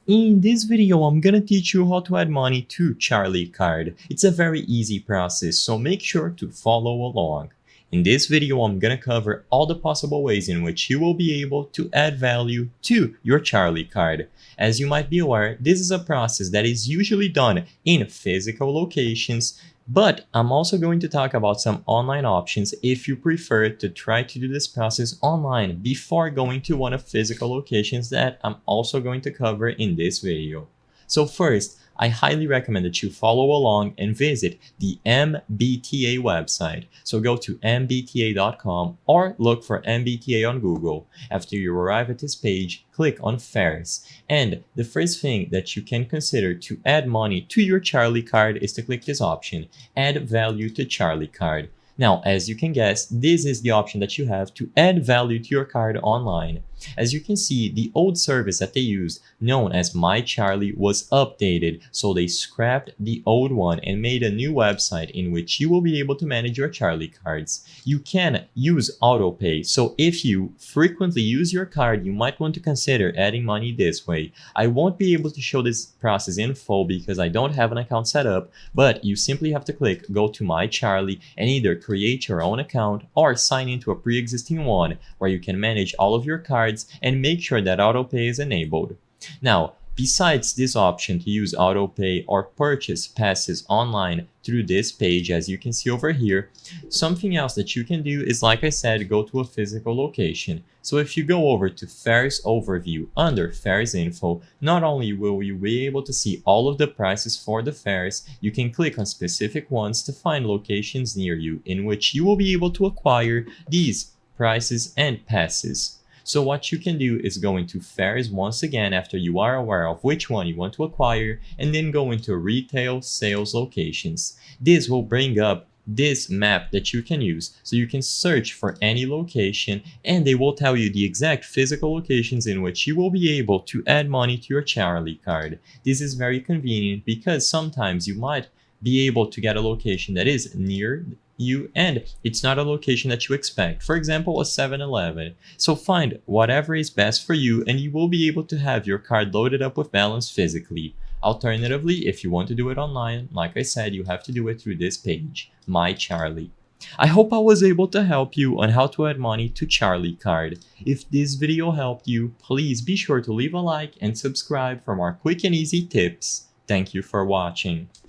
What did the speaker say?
In this video, I'm gonna teach you how to add money to Charliecard. It's a very easy process, so make sure to follow along. In this video, I'm gonna cover all the possible ways in which you will be able to add value to your Charliecard. As you might be aware, this is a process that is usually done in physical locations, but I'm also going to talk about some online options if you prefer to try to do this process online before going to one of physical locations that I'm also going to cover in this video. So first, I highly recommend that you follow along and visit the MBTA website. So go to mbta.com or look for MBTA on Google. After you arrive at this page, click on Fares. And the first thing that you can consider to add money to your Charliecard is to click this option, Add Value to Charliecard. Now, as you can guess, this is the option that you have to add value to your card online. As you can see, the old service that they used, known as My Charlie, was updated, so they scrapped the old one and made a new website in which you will be able to manage your Charlie cards. You can use autopay, so if you frequently use your card, you might want to consider adding money this way. I won't be able to show this process in full because I don't have an account set up, but you simply have to click Go to My Charlie and either create your own account or sign into a pre-existing one where you can manage all of your cards and make sure that autopay is enabled. Now, besides this option to use autopay or purchase passes online through this page, as you can see over here, something else that you can do is, like I said, go to a physical location. So if you go over to Fares Overview under Fares Info, not only will you be able to see all of the prices for the fares, you can click on specific ones to find locations near you in which you will be able to acquire these prices and passes. So what you can do is go into Fares once again after you are aware of which one you want to acquire, and then go into Retail Sales Locations. This will bring up this map that you can use, so you can search for any location and they will tell you the exact physical locations in which you will be able to add money to your Charliecard. This is very convenient because sometimes you might be able to get a location that is near you and it's not a location that you expect, for example a 7-Eleven. So find whatever is best for you and you will be able to have your card loaded up with balance physically. Alternatively, if you want to do it online, like I said, you have to do it through this page, My Charlie. I hope I was able to help you on how to add money to Charliecard. If this video helped you, please be sure to leave a like and subscribe for more quick and easy tips. Thank you for watching.